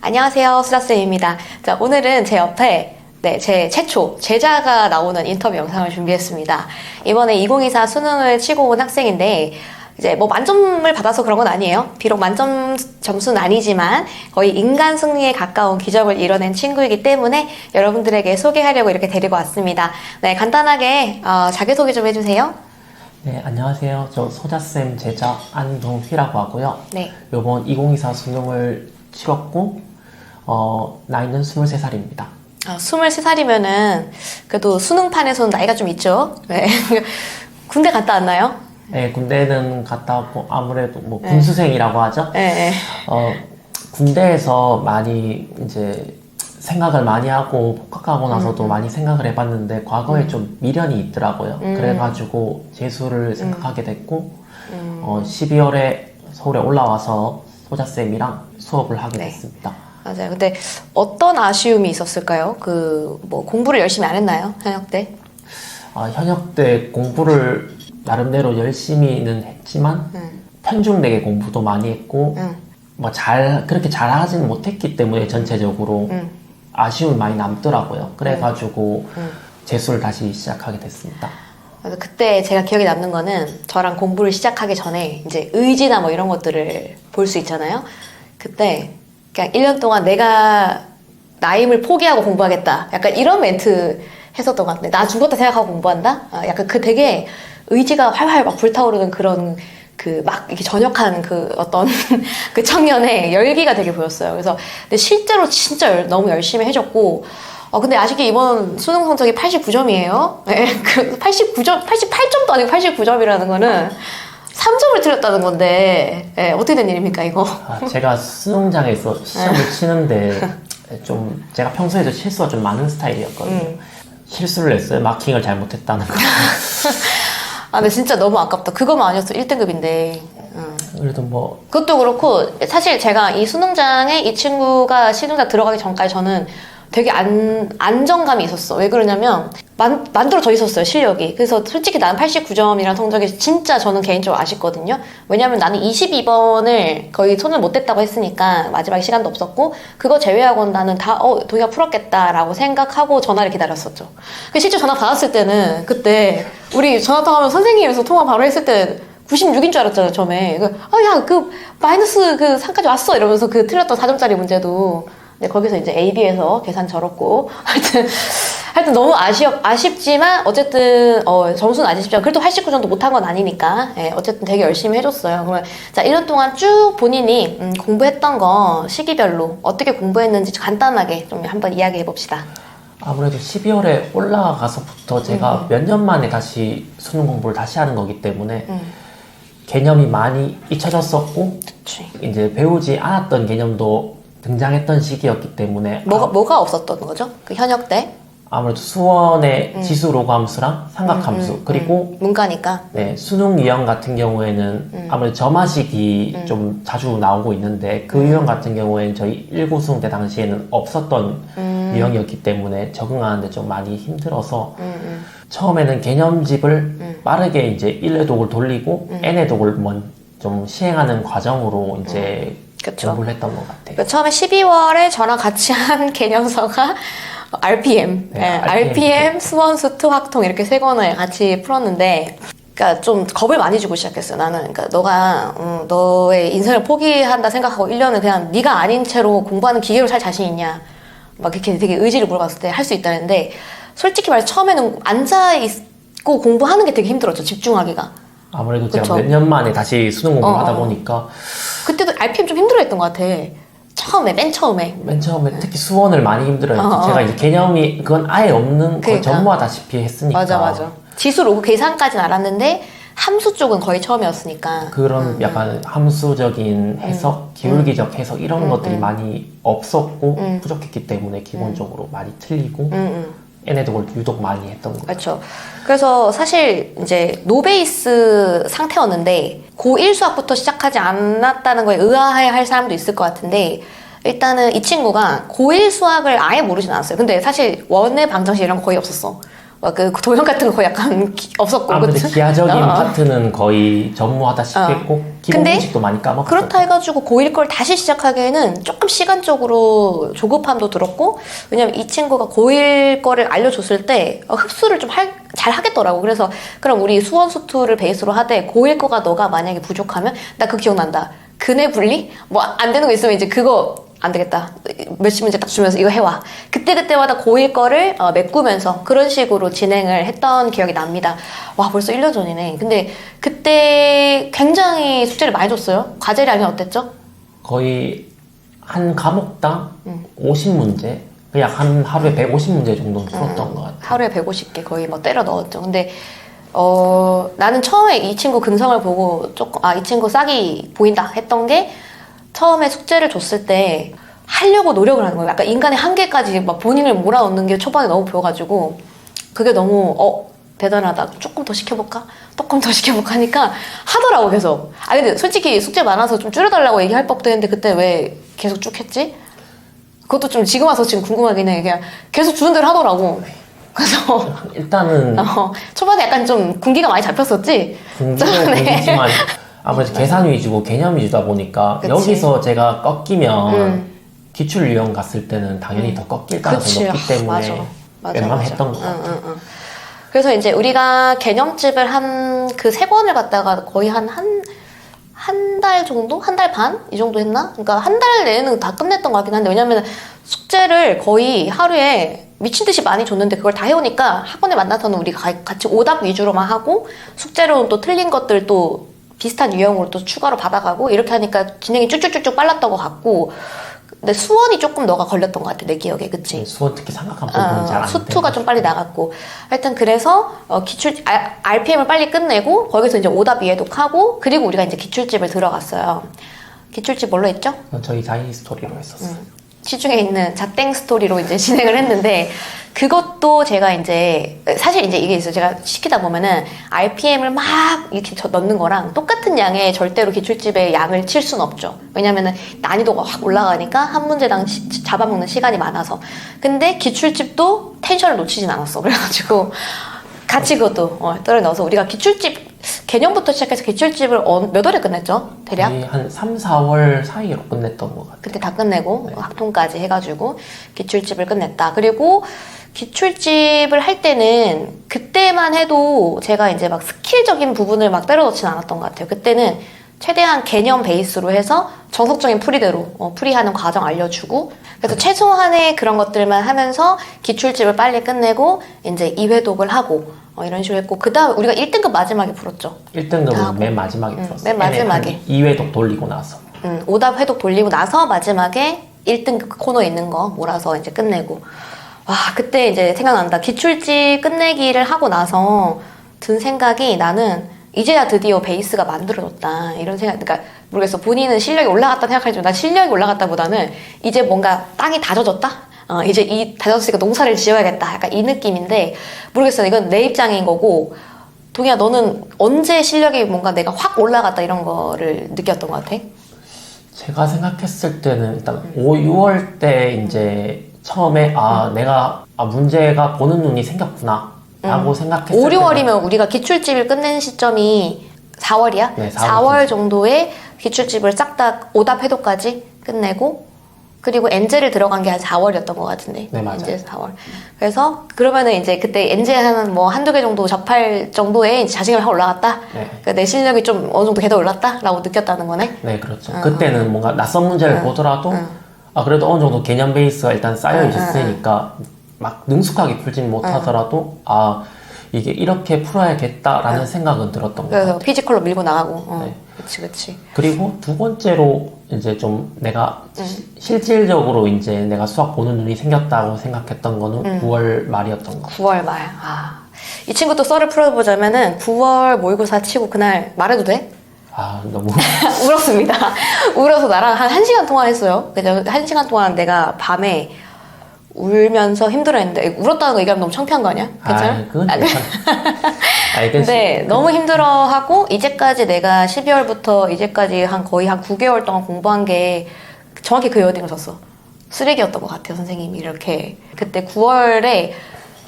안녕하세요, 수자쌤입니다. 자, 오늘은 제 옆에 제 최초 제자가 나오는 인터뷰 영상을 준비했습니다. 이번에 2024 수능을 치고 온 학생인데 이제 뭐 만점을 받아서 그런 건 아니에요. 비록 만점 점수는 아니지만 거의 인간 승리에 가까운 기적을 이뤄낸 친구이기 때문에 여러분들에게 소개하려고 이렇게 데리고 왔습니다. 네, 간단하게 자기소개 좀 해주세요. 네, 안녕하세요. 저 소자쌤 제자 안동휘라고 하고요. 네. 이번 2024 수능을 치렀고 나이는 23살입니다. 23살이면은 그래도 수능판에서는 나이가 좀 있죠. 네. 군대 갔다 왔나요? 네, 군대는 갔다 왔고 아무래도 뭐 군수생이라고 하죠. 네. 군대에서 많이 이제 생각을 많이 하고 복학하고 나서도 많이 생각을 해봤는데 과거에 좀 미련이 있더라고요. 그래가지고 재수를 생각하게 됐고 12월에 서울에 올라와서 소자쌤이랑 수업을 하게 됐습니다. 맞아요. 근데 어떤 아쉬움이 있었을까요? 뭐 공부를 열심히 안 했나요? 현역 때? 현역 때 공부를 나름대로 열심히는 했지만 편중되게 공부도 많이 했고 뭐 그렇게 잘하지는 못했기 때문에 전체적으로 아쉬움이 많이 남더라고요. 그래가지고 재수를 다시 시작하게 됐습니다. 그래서 그때 제가 기억에 남는 거는 저랑 공부를 시작하기 전에 이제 의지나 뭐 이런 것들을 볼 수 있잖아요. 그때 그냥 1년 동안 내가 나임을 포기하고 공부하겠다. 약간 이런 멘트 했었던 것 같은데 나 죽었다 생각하고 공부한다? 약간 되게 의지가 활활 막 불타오르는 그런 막 이렇게 전역한 어떤 그 청년의 열기가 되게 보였어요. 그래서 근데 실제로 진짜 너무 열심히 해줬고 근데 아쉽게 이번 수능 성적이 89점이에요. 네, 89점, 88점도 아니고 89점이라는 거는 3점을 틀렸다는 건데 어떻게 된 일입니까 이거? 제가 수능장에서 시험을 치는데 좀 제가 평소에도 실수가 좀 많은 스타일이었거든요. 실수를 했어요. 마킹을 잘못했다는 거. 근데 진짜 너무 아깝다. 그거만 아니었어 1등급인데. 그래도 뭐 그것도 그렇고 사실 제가 이 수능장에 이 친구가 시능장 들어가기 전까지 저는 되게 안정감이 있었어. 왜 그러냐면 만들어져 있었어요, 실력이. 그래서 솔직히 나는 89점이라는 성적이 진짜 저는 개인적으로 아쉽거든요. 왜냐면 나는 22번을 거의 손을 못 댔다고 했으니까 마지막에 시간도 없었고 그거 제외하고는 나는 다 도희가 풀었겠다라고 생각하고 전화를 기다렸었죠. 실제 전화 받았을 때는 그때 우리 전화 통화하면 선생님에서 통화 바로 했을 때 96인 줄 알았잖아요, 처음에. 마이너스 3까지 왔어 이러면서 틀렸던 4점짜리 문제도 네, 거기서 이제 AB에서 계산 절었고 하여튼 너무 아쉽지만 어쨌든 점수는 아쉽지만 그래도 89점도 못한 건 아니니까 어쨌든 되게 열심히 해줬어요. 그러면 자 1년 동안 쭉 본인이 공부했던 거 시기별로 어떻게 공부했는지 간단하게 좀 한번 이야기해 봅시다. 아무래도 12월에 올라가서부터 제가 몇 년 만에 다시 수능 공부를 다시 하는 거기 때문에 개념이 많이 잊혀졌었고 그치. 이제 배우지 않았던 개념도 등장했던 시기였기 때문에 뭐가 없었던 거죠? 그 현역 때? 아무래도 수원의 지수로그 함수랑 삼각함수 그리고 문과니까 네, 수능 유형 같은 경우에는 아무래도 점화식이 좀 자주 나오고 있는데 그 유형 같은 경우에는 저희 19수능 때 당시에는 없었던 유형이었기 때문에 적응하는데 좀 많이 힘들어서 처음에는 개념집을 빠르게 이제 1회 독을 돌리고 n회 독을 좀 시행하는 과정으로 이제 그쵸. 공부를 했던 것 같아요. 그러니까 처음에 12월에 저랑 같이 한 개념서가 RPM, RPM, 수원, 수투, 확통 이렇게 세 권을 같이 풀었는데, 그러니까 좀 겁을 많이 주고 시작했어요. 나는 그러니까 너가 너의 인생을 포기한다 생각하고 1년을 그냥 네가 아닌 채로 공부하는 기계로 살 자신 있냐, 막 이렇게 되게 의지를 물어봤을 때 할 수 있다는데, 솔직히 말해서 처음에는 앉아 있고 공부하는 게 되게 힘들었죠. 집중하기가. 아무래도 그쵸? 제가 몇 년 만에 다시 수능 공부를 하다 보니까 그때도 RPM 좀 힘들어했던 것 같아. 맨 처음에 특히 수원을 많이 힘들어했죠. 제가 이제 개념이 그건 아예 없는 거의 그러니까. 전무하다시피 했으니까 맞아. 지수 로그 계산까지는 알았는데 함수 쪽은 거의 처음이었으니까 그런 약간 함수적인 해석, 기울기적 해석 이런 것들이 많이 없었고 부족했기 때문에 기본적으로 많이 틀리고 얘네도 유독 많이 했던 거죠. 그렇죠. 그래서 사실 이제 노베이스 상태였는데 고1 수학부터 시작하지 않았다는 거에 의아해할 사람도 있을 것 같은데 일단은 이 친구가 고1 수학을 아예 모르진 않았어요. 근데 사실 원의 방정식 이런 거 거의 없었어. 막 그 도형 같은 거 거의 약간 없었고. 아무래도 그치? 기하적인 파트는 거의 전무하다시피 했고 기본 근데 공식도 많이 까먹었고. 그렇다 해가지고 고1 걸 다시 시작하기에는 조금 시간적으로 조급함도 들었고, 왜냐면 이 친구가 고1 거를 알려줬을 때 흡수를 좀 잘 하겠더라고. 그래서 그럼 우리 수원수투를 베이스로 하되 고1 거가 너가 만약에 부족하면, 나 그거 기억난다. 근해 분리? 뭐 안 되는 거 있으면 이제 그거 안 되겠다. 몇십 문제 딱 주면서 이거 해와. 그때그때마다 고1 거를 메꾸면서 그런 식으로 진행을 했던 기억이 납니다. 와, 벌써 1년 전이네. 근데 그때 굉장히 숙제를 많이 줬어요. 과제량이 어땠죠? 거의 한 과목당 50문제? 그냥 한 하루에 150문제 정도 풀었던 것 같아요. 하루에 150개 거의 뭐 때려 넣었죠. 근데 나는 처음에 이 친구 근성을 보고 조금 이 친구 싹이 보인다 했던 게, 처음에 숙제를 줬을 때 하려고 노력을 하는 거예요. 약간 인간의 한계까지 막 본인을 몰아넣는 게 초반에 너무 보여가지고, 그게 너무 대단하다. 조금 더 시켜볼까? 조금 더 시켜볼까 하니까 하더라고 계속. 근데 솔직히 숙제 많아서 좀 줄여달라고 얘기할 법도 했는데 그때 왜 계속 쭉 했지? 그것도 좀 지금 와서 지금 궁금하긴 해. 그냥 계속 주는 대로 하더라고. 그래서 일단은 초반에 약간 좀 군기가 많이 잡혔었지? 군기지만 아무래도 계산 위주고 개념 위주다 보니까 그치. 여기서 제가 꺾이면 기출 유형 갔을 때는 당연히 더 꺾일 가능성이 높기 때문에 웬만하면 했던 것 같아요. 그래서 이제 우리가 개념집을 한 그 3권을 갖다가 거의 한 달 정도? 한 달 반? 이 정도 했나? 그러니까 한 달 내에는 다 끝냈던 것 같긴 한데, 왜냐면 숙제를 거의 하루에 미친 듯이 많이 줬는데 그걸 다 해오니까 학원에 만나서는 우리가 같이 오답 위주로만 하고, 숙제로는 또 틀린 것들 또 비슷한 유형으로 또 추가로 받아가고, 이렇게 하니까 진행이 쭉쭉쭉쭉 빨랐던 것 같고. 근데 수원이 조금 너가 걸렸던 것 같아, 내 기억에. 그치? 수원 특히 삼각함 부분은 잘안 돼. 수투가 좀 빨리 나갔고. 하여튼 그래서 RPM을 빨리 끝내고 거기서 이제 오답 이해독하고, 그리고 우리가 이제 기출집을 들어갔어요. 기출집 뭘로 했죠? 저희 자이 스토리로 했었어요. 시중에 있는 자땡 스토리로 이제 진행을 했는데, 그것도 제가 이제 사실 이제 이게 있어요. 제가 시키다 보면은 RPM을 막 이렇게 넣는 거랑 똑같은 양의 절대로 기출집의 양을 칠 수는 없죠. 왜냐면은 난이도가 확 올라가니까 한 문제당 잡아먹는 시간이 많아서. 근데 기출집도 텐션을 놓치진 않았어. 그래가지고 같이 그것도 떨어 넣어서 우리가 기출집 개념부터 시작해서 기출집을 몇 월에 끝냈죠? 대략? 거의 한 3, 4월 사이로 끝냈던 것 같아요. 그때 다 끝내고 학통까지 해가지고 기출집을 끝냈다. 그리고 기출집을 할 때는 그때만 해도 제가 이제 막 스킬적인 부분을 막 때려 넣진 않았던 것 같아요. 그때는 최대한 개념 베이스로 해서 정석적인 풀이대로 풀이하는 과정 알려주고, 그래서 최소한의 그런 것들만 하면서 기출집을 빨리 끝내고 이제 2회독을 하고 이런 식으로 했고, 그 다음 우리가 1등급 마지막에 풀었죠. 1등급은 맨 마지막에 풀었어요. 맨 마지막에 2회독 돌리고 나서. 오답 회독 돌리고 나서 마지막에 1등급 코너에 있는 거 몰아서 이제 끝내고. 와, 그때 이제 생각난다. 기출집 끝내기를 하고 나서 든 생각이, 나는 이제야 드디어 베이스가 만들어졌다, 이런 생각. 그러니까 모르겠어, 본인은 실력이 올라갔다 생각하지만 난 실력이 올라갔다보다는 이제 뭔가 땅이 다져졌다? 이제 이 다졌으니까 농사를 지어야겠다, 약간 이 느낌인데, 모르겠어, 이건 내 입장인 거고. 동희야, 너는 언제 실력이 뭔가 내가 확 올라갔다 이런 거를 느꼈던 것 같아? 제가 생각했을 때는 일단 5, 6월 때 이제 처음에 내가 문제가 보는 눈이 생겼구나 라고 생각했을 때 5, 6월이면 우리가 기출집을 끝낸 시점이 4월이야? 네, 4월 정도에 기출집을 싹 다 오답 해독까지 끝내고, 그리고 엔젤을 들어간 게 한 4월이었던 것 같은데. 네, 맞아요. 엔젤 4월. 그래서 그러면은 이제 그때 엔젤 한두 개 정도 접할 정도의 이제 자신감이 확 올라갔다. 네. 그러니까 내 실력이 좀 어느 정도 궤도 올랐다라고 느꼈다는 거네. 네, 그렇죠. 그때는 뭔가 낯선 문제를 보더라도 그래도 어느 정도 개념 베이스가 일단 쌓여 있으니까 막 능숙하게 풀진 못하더라도 이게 이렇게 풀어야겠다라는 생각은 들었던 것 같아요. 그래서 피지컬로 밀고 나가고. 네. 그치. 그리고 두 번째로 이제 좀 내가 실질적으로 이제 내가 수학 보는 눈이 생겼다고 생각했던 거는 9월 말이었던 거. 9월 말. 이 친구 또 썰을 풀어보자면은 9월 모의고사 치고 그날 말해도 돼? 너무 울었습니다. 울어서 나랑 한 1시간 통화했어요. 그래서 1시간 동안 내가 밤에 울면서 힘들어했는데, 울었다는 거 얘기하면 너무 창피한 거 아니야? 괜찮아? 그건 괜찮아. 근데 너무 힘들어하고, 이제까지 내가 12월부터 이제까지 거의 한 9개월 동안 공부한 게 정확히 그 워딩을 썼어. 쓰레기였던 것 같아요, 선생님이. 이렇게. 그때 9월에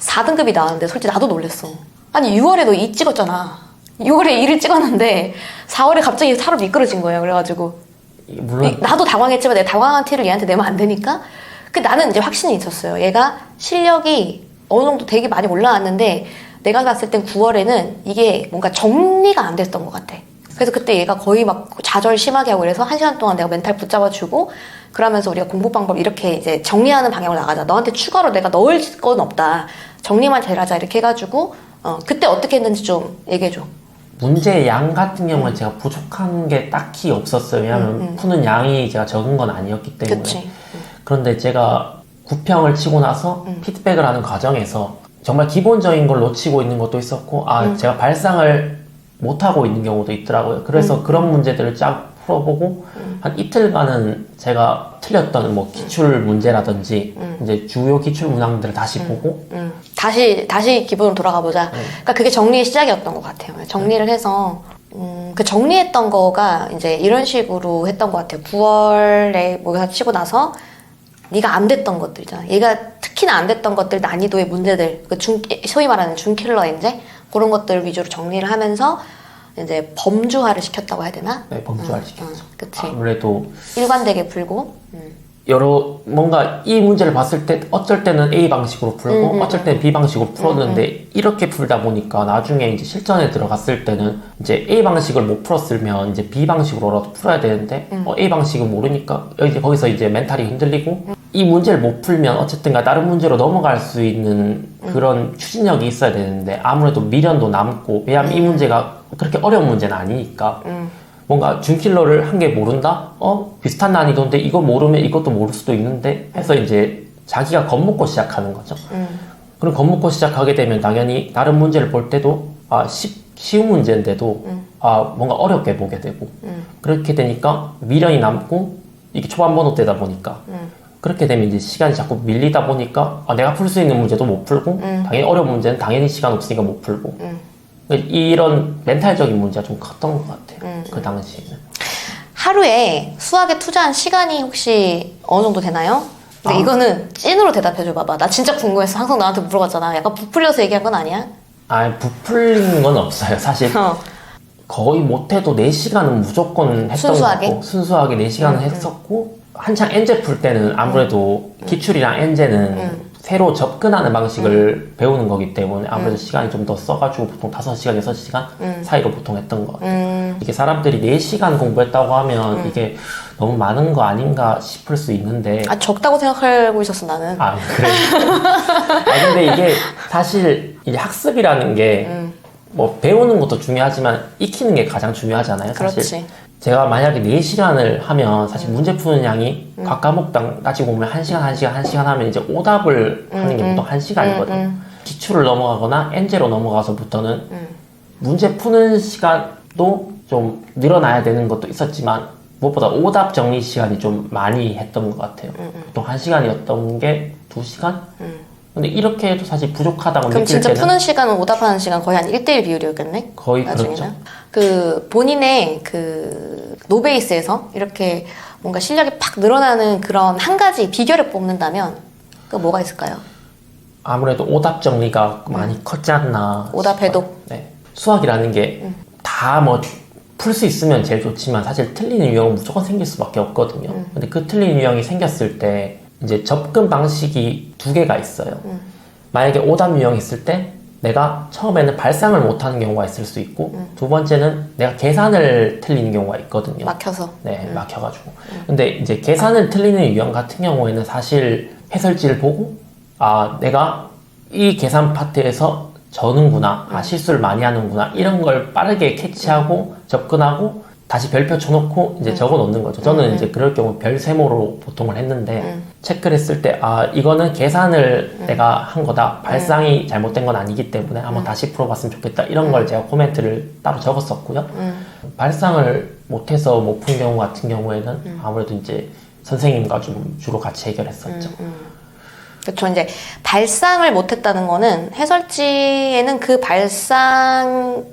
4등급이 나왔는데 솔직히 나도 놀랬어. 아니 6월에 너 2 찍었잖아. 6월에 2를 찍었는데 4월에 갑자기 4로 미끄러진 거예요. 그래가지고 물론 나도 당황했지만 내가 당황한 티를 얘한테 내면 안 되니까 나는 이제 확신이 있었어요. 얘가 실력이 어느 정도 되게 많이 올라왔는데 내가 봤을 땐 9월에는 이게 뭔가 정리가 안 됐던 것 같아. 그래서 그때 얘가 거의 막 좌절 심하게 하고 그래서 1시간 동안 내가 멘탈 붙잡아주고 그러면서 우리가 공부 방법 이렇게 이제 정리하는 방향으로 나가자. 너한테 추가로 내가 넣을 건 없다. 정리만 잘하자. 이렇게 해가지고 그때 어떻게 했는지 좀 얘기해줘. 문제의 양 같은 경우는 제가 부족한 게 딱히 없었어요. 왜냐하면 푸는 양이 제가 적은 건 아니었기 때문에. 그치. 그런데 제가 9평을 치고 나서 피드백을 하는 과정에서 정말 기본적인 걸 놓치고 있는 것도 있었고 제가 발상을 못하고 있는 경우도 있더라고요. 그래서 그런 문제들을 쫙 풀어보고 한 이틀간은 제가 틀렸던 뭐 기출 문제라든지 이제 주요 기출 문항들을 다시 보고 다시 기본으로 돌아가 보자. 그러니까 그게 정리의 시작이었던 것 같아요. 정리를 해서 그 정리했던 거가 이제 이런 식으로 했던 것 같아요. 9월에 모의고사 치고 나서 네가 안 됐던 것들 있잖아. 얘가 특히나 안 됐던 것들 난이도의 문제들, 소위 말하는 준킬러 엔제 그런 것들 위주로 정리를 하면서 이제 범주화를 시켰다고 해야 되나? 네, 범주화를 시켰죠. 그치. 아무래도 일관되게 풀고. 여러 뭔가 이 문제를 봤을 때 어쩔 때는 A 방식으로 풀고 어쩔 때는 B 방식으로 풀었는데 이렇게 풀다 보니까 나중에 이제 실전에 들어갔을 때는 이제 A 방식을 못 풀었으면 이제 B 방식으로라도 풀어야 되는데 A 방식은 모르니까 거기서 이제 멘탈이 흔들리고 이 문제를 못 풀면 어쨌든가 다른 문제로 넘어갈 수 있는 그런 추진력이 있어야 되는데 아무래도 미련도 남고 왜냐하면 이 문제가 그렇게 어려운 문제는 아니니까 뭔가 준킬러를 한 개 모른다? 비슷한 난이도인데 이거 모르면 이것도 모를 수도 있는데 해서 이제 자기가 겁먹고 시작하는 거죠. 그럼 겁먹고 시작하게 되면 당연히 다른 문제를 볼 때도 쉬운 문제인데도 뭔가 어렵게 보게 되고 그렇게 되니까 미련이 남고 이게 초반 번호 때다 보니까 그렇게 되면 이제 시간이 자꾸 밀리다 보니까 내가 풀 수 있는 문제도 못 풀고 당연히 어려운 문제는 당연히 시간 없으니까 못 풀고 이런 멘탈적인 문제가 좀 컸던 것 같아요. 그 당시에는. 하루에 수학에 투자한 시간이 혹시 어느 정도 되나요? 근데 이거는 찐으로 대답해줘 봐봐. 나 진짜 궁금해서 항상 나한테 물어봤잖아. 약간 부풀려서 얘기한 건 아니야? 부풀린 건 없어요. 사실 거의 못해도 4시간은 무조건 했던 순수하게? 것 같고 순수하게 4시간은 했었고 한창 엔제 풀 때는 아무래도 기출이랑 엔제는 새로 접근하는 방식을 배우는 거기 때문에 아무래도 시간이 좀 더 써가지고 보통 5시간, 6시간 사이로 보통 했던 것 같아요. 이게 사람들이 4시간 공부했다고 하면 이게 너무 많은 거 아닌가 싶을 수 있는데 적다고 생각하고 있었어 나는. 그래. 근데 이게 사실 이 학습이라는 게 뭐 배우는 것도 중요하지만 익히는 게 가장 중요하잖아요. 사실. 그렇지. 제가 만약에 4시간을 하면 사실 문제 푸는 양이 각 과목당 따지고 보면 1시간, 1시간, 1시간 하면 이제 오답을 하는 게 보통 1시간이거든요. 기출을 넘어가거나 엔제로 넘어가서부터는 문제 푸는 시간도 좀 늘어나야 되는 것도 있었지만 무엇보다 오답 정리 시간이 좀 많이 했던 것 같아요. 보통 1시간이었던 게 2시간? 근데 이렇게 해도 사실 부족하다고 그럼 느낄 진짜 때는 푸는 시간은 오답하는 시간 거의 한 1대1 비율이었겠네? 거의 나중에는? 그렇죠. 그 본인의 그 노베이스에서 이렇게 뭔가 실력이 팍 늘어나는 그런 한 가지 비결을 뽑는다면 그 뭐가 있을까요? 아무래도 오답 정리가 많이 컸지 않나. 오답 해독. 네. 수학이라는 게 다 뭐 풀 수 있으면 제일 좋지만 사실 틀리는 유형은 무조건 생길 수밖에 없거든요. 근데 그 틀리는 유형이 생겼을 때 이제 접근 방식이 2개가 있어요. 만약에 오답 유형이 있을 때 내가 처음에는 발상을 못하는 경우가 있을 수 있고 두 번째는 내가 계산을 틀리는 경우가 있거든요. 막혀서. 네, 막혀가지고. 근데 이제 계산을 틀리는 유형 같은 경우에는 사실 해설지를 보고 내가 이 계산 파트에서 저는구나, 실수를 많이 하는구나 이런 걸 빠르게 캐치하고 접근하고 다시 별표 쳐놓고 이제 적어 놓는 거죠. 저는 이제 그럴 경우 별 세모로 보통을 했는데 체크를 했을 때 이거는 계산을 내가 한 거다. 발상이 잘못된 건 아니기 때문에 한번 다시 풀어봤으면 좋겠다. 이런 걸 제가 코멘트를 따로 적었었고요. 발상을 못해서 못 푼 경우 같은 경우에는 아무래도 이제 선생님과 좀 주로 같이 해결했었죠. 그렇죠. 이제 발상을 못했다는 거는 해설지에는 그 발상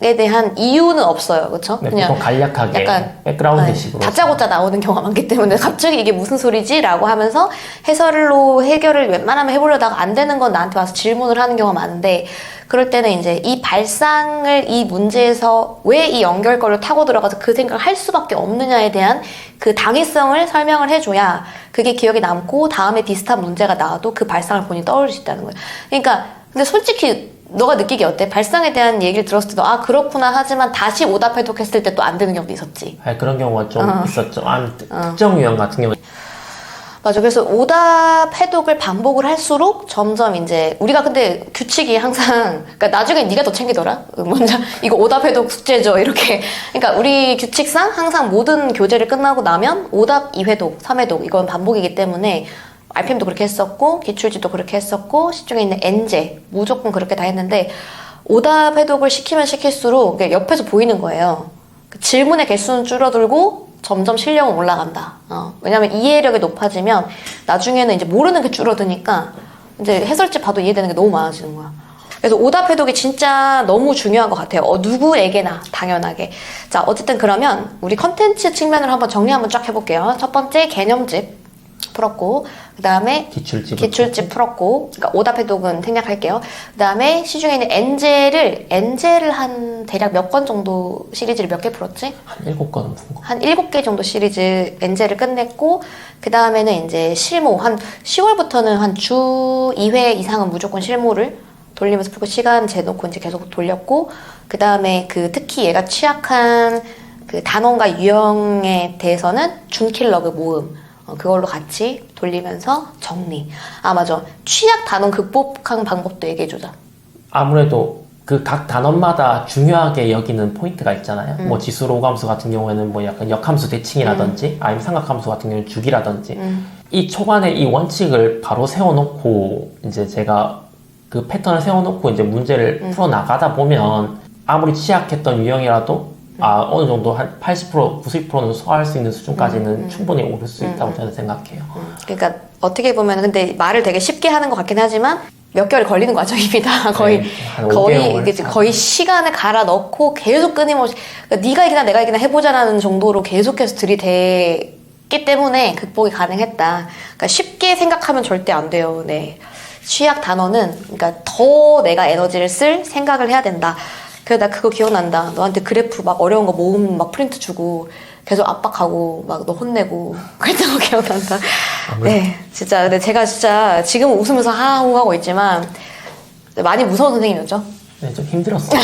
대한 이유는 없어요. 그렇죠? 네, 보통 간략하게 약간 백그라운드식으로 다짜고짜 나오는 경우가 많기 때문에 갑자기 이게 무슨 소리지? 라고 하면서 해결을 웬만하면 해보려다가 안 되는 건 나한테 와서 질문을 하는 경우가 많은데, 그럴 때는 이제 이 발상을 이 문제에서 왜 이 연결고리를 타고 들어가서 그 생각을 할 수밖에 없느냐에 대한 그 당위성을 설명을 해줘야 그게 기억에 남고 다음에 비슷한 문제가 나와도 그 발상을 본인이 떠올릴 수 있다는 거예요. 그러니까 근데 솔직히 너가 느끼기 어때? 발상에 대한 얘기를 들었을 때도 아 그렇구나 하지만 다시 오답 해독했을 때 또 안 되는 경우도 있었지. 그런 경우가 좀 있었죠. 특정 유형 같은 경우 맞아. 그래서 오답 해독을 반복을 할수록 점점 이제 우리가 근데 규칙이 항상 그러니까 나중에 네가 더 챙기더라. 먼저 이거 오답 해독 숙제죠. 이렇게. 그러니까 우리 규칙상 항상 모든 교재를 끝나고 나면 오답 2회독, 3회독 이건 반복이기 때문에 RPM도 그렇게 했었고 기출지도 그렇게 했었고 시중에 있는 엔제 무조건 그렇게 다 했는데 오답 해독을 시키면 시킬수록 옆에서 보이는 거예요. 질문의 개수는 줄어들고 점점 실력은 올라간다. 왜냐면 이해력이 높아지면 나중에는 이제 모르는 게 줄어드니까 이제 해설집 봐도 이해되는 게 너무 많아지는 거야. 그래서 오답 해독이 진짜 너무 중요한 것 같아요. 누구에게나 당연하게. 자, 어쨌든 그러면 우리 컨텐츠 측면으로 한번 정리 한번 쫙 해볼게요. 첫 번째 개념집 풀었고, 그 다음에 기출집 풀었고, 그러니까 오답 해독은 생략할게요. 그 다음에 시중에 있는 엔제를 한 대략 몇 권 정도 시리즈를 몇 개 풀었지? 한 7권은 푼 거. 한 7개 정도 시리즈 엔제를 끝냈고, 그 다음에는 이제 실무, 한 10월부터는 한 주 2회 이상은 무조건 실무를 돌리면서 풀고 시간 재놓고 이제 계속 돌렸고, 그 다음에 특히 얘가 취약한 그 단원과 유형에 대해서는 준킬러그 모음, 그걸로 같이 돌리면서 정리. 아, 맞아. 취약 단원 극복하는 방법도 얘기해주자. 아무래도 그 각 단원마다 중요하게 여기는 포인트가 있잖아요. 뭐 지수로 오감수 같은 경우에는 뭐 약간 역함수 대칭이라든지 아니면 삼각함수 같은 경우는 주기라든지 이 초반에 이 원칙을 바로 세워놓고 이제 제가 그 패턴을 세워놓고 이제 문제를 풀어나가다 보면 아무리 취약했던 유형이라도 어느 정도 한 80%, 90%는 소화할 수 있는 수준까지는 충분히 오를 수 있다고 저는 생각해요. 그러니까 어떻게 보면 근데 말을 되게 쉽게 하는 것 같긴 하지만 몇 개월 걸리는 과정입니다. 거의 시간을 갈아 넣고 계속 끊임없이 그러니까 네가 이기나 내가 이기나 해보자라는 정도로 계속해서 들이대기 때문에 극복이 가능했다. 그러니까 쉽게 생각하면 절대 안 돼요. 네. 취약 단어는 그러니까 더 내가 에너지를 쓸 생각을 해야 된다. 그래, 나 그거 기억난다. 너한테 그래프 막 어려운 거 모음 막 프린트 주고 계속 압박하고 막 너 혼내고 그랬던 거 기억난다. 네, 진짜. 근데 제가 진짜 지금 웃으면서 하하호 하고 있지만 많이 무서운 선생님이었죠? 네, 좀 힘들었어요.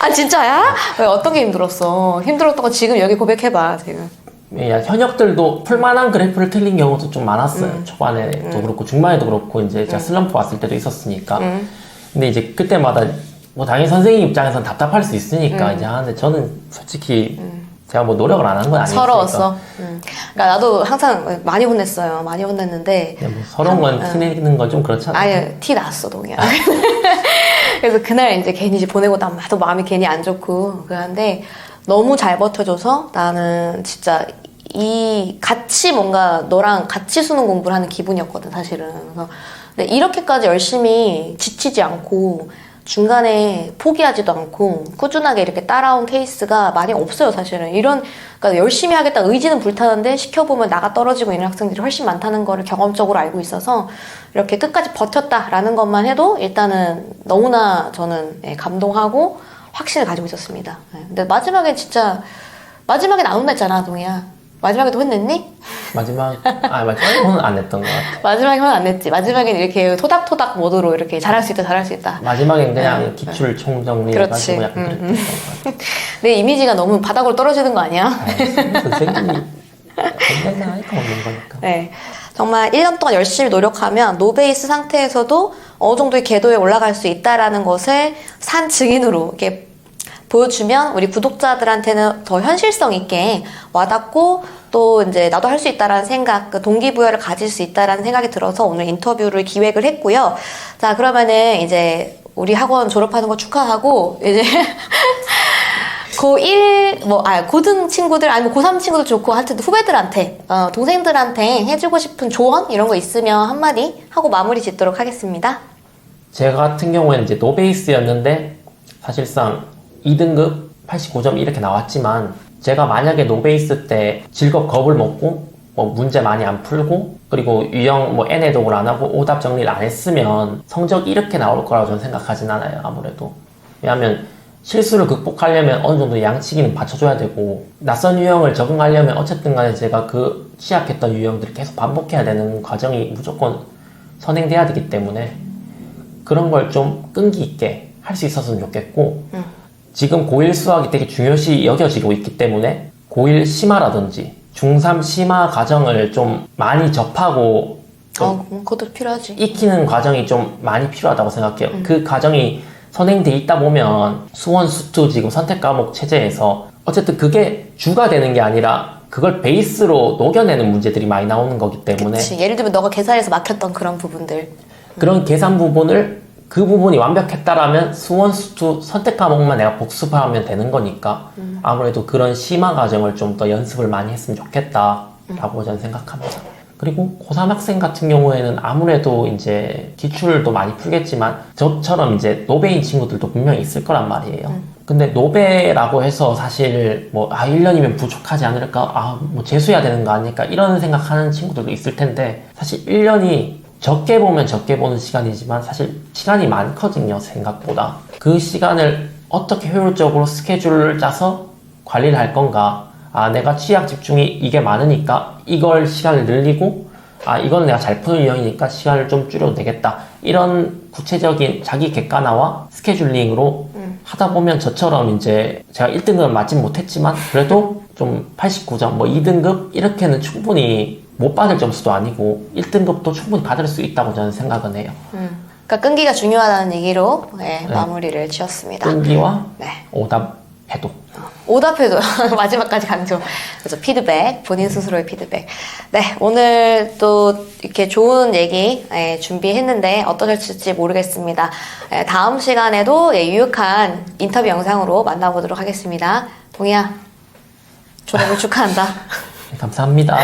아, 진짜야? 왜 어떤 게 힘들었어? 힘들었던 거 지금 여기 고백해봐, 지금. 현역들도 풀만한 그래프를 틀린 경우도 좀 많았어요. 초반에도 그렇고 중반에도 그렇고 이제 제가 슬럼프 왔을 때도 있었으니까. 근데 이제 그때마다 뭐 당연히 선생님 입장에서는 답답할 수 있으니까 이제 하는데 저는 솔직히 제가 뭐 노력을 안 한 건 아니었으니까 서러웠어. 그러니까 나도 항상 많이 혼냈어요. 많이 혼냈는데 뭐 서러운 건 티내는 건 좀 그렇잖아요. 아예 티 났어, 동이야. 그래서 그날 이제 괜히 이제 보내고 나도 마음이 괜히 안 좋고 그런데 너무 잘 버텨줘서 나는 진짜 같이 뭔가 너랑 같이 수능 공부를 하는 기분이었거든, 사실은. 그래서 근데 이렇게까지 열심히 지치지 않고 중간에 포기하지도 않고 꾸준하게 이렇게 따라온 케이스가 많이 없어요, 사실은. 그러니까 열심히 하겠다 의지는 불타는데 시켜보면 나가 떨어지고 있는 학생들이 훨씬 많다는 거를 경험적으로 알고 있어서 이렇게 끝까지 버텼다라는 것만 해도 일단은 너무나 저는 감동하고 확신을 가지고 있었습니다. 근데 마지막에 안 혼냈잖아, 동이야. 마지막에도 혼냈니? 마지막에는 안 냈던 것 같아. 마지막에 혼 안 냈지. 마지막에는 이렇게 토닥토닥 모드로 이렇게 잘할 수 있다, 잘할 수 있다. 마지막엔 그냥 기출 총정리해가지고 약간 그랬던 것 같아. 내 이미지가 너무 바닥으로 떨어지는 거 아니야? 선생님이 언제나 하니까 없는 거니까. 네. 정말 1년 동안 열심히 노력하면 노베이스 상태에서도 어느 정도의 궤도에 올라갈 수 있다라는 것을 산 증인으로 이렇게 보여주면 우리 구독자들한테는 더 현실성 있게 와닿고 또 이제 나도 할 수 있다라는 생각, 그 동기부여를 가질 수 있다라는 생각이 들어서 오늘 인터뷰를 기획을 했고요. 자, 그러면은 이제 우리 학원 졸업하는 거 축하하고 이제 고1 고등 친구들 아니면 고3 친구들 좋고 하여튼 후배들한테 동생들한테 해주고 싶은 조언 이런 거 있으면 한마디 하고 마무리 짓도록 하겠습니다. 제가 같은 경우에는 이제 노베이스였는데 사실상 2등급 89점 이렇게 나왔지만 제가 만약에 노베이스 때 즐겁 겁을 먹고 뭐 문제 많이 안 풀고 그리고 유형 뭐 N 해독을 안 하고 오답 정리를 안 했으면 성적이 이렇게 나올 거라고 저는 생각하진 않아요. 아무래도. 왜냐하면 실수를 극복하려면 어느 정도 양치기는 받쳐줘야 되고 낯선 유형을 적응하려면 어쨌든 간에 제가 그 시작했던 유형들을 계속 반복해야 되는 과정이 무조건 선행돼야 되기 때문에 그런 걸 좀 끈기 있게 할 수 있었으면 좋겠고 지금 고1 수학이 되게 중요시 여겨지고 있기 때문에 고1 심화라든지 중3 심화 과정을 좀 많이 접하고 좀 그것도 필요하지. 익히는 과정이 좀 많이 필요하다고 생각해요. 그 과정이 선행돼 있다 보면 수원, 수투 지금 선택 과목 체제에서 어쨌든 그게 주가 되는 게 아니라 그걸 베이스로 녹여내는 문제들이 많이 나오는 거기 때문에 그치. 예를 들면 너가 계산에서 막혔던 그런 부분들. 그런 계산 부분을 그 부분이 완벽했다라면 수원, 수투 선택 과목만 내가 복습하면 되는 거니까 아무래도 그런 심화 과정을 좀 더 연습을 많이 했으면 좋겠다라고 저는 생각합니다. 그리고 고3 학생 같은 경우에는 아무래도 이제 기출도 많이 풀겠지만 저처럼 이제 노베인 친구들도 분명히 있을 거란 말이에요. 근데 노베라고 해서 사실 뭐 1년이면 부족하지 않을까? 뭐 재수해야 되는 거 아닐까? 이런 생각하는 친구들도 있을 텐데 사실 1년이 적게 보면 적게 보는 시간이지만 사실 시간이 많거든요, 생각보다. 그 시간을 어떻게 효율적으로 스케줄을 짜서 관리를 할 건가? 내가 취약 집중이 이게 많으니까 이걸 시간을 늘리고 이건 내가 잘 푸는 유형이니까 시간을 좀 줄여도 되겠다. 이런 구체적인 자기 객관화와 스케줄링으로 하다 보면 저처럼 이제 제가 1등급은 맞진 못했지만 그래도 좀 89점, 뭐 2등급 이렇게는 충분히 못 받을 점수도 아니고 1등급도 충분히 받을 수 있다고 저는 생각은 해요. 그러니까 끈기가 중요하다는 얘기로 마무리를 지었습니다. 끈기와 네. 오답 해독. 오답해도 마지막까지 강조. 그래서 피드백, 본인 스스로의 피드백. 네, 오늘 또 이렇게 좋은 얘기 준비했는데 어떠실지 모르겠습니다. 다음 시간에도 유익한 인터뷰 영상으로 만나보도록 하겠습니다. 동희야, 졸업을 축하한다. 감사합니다.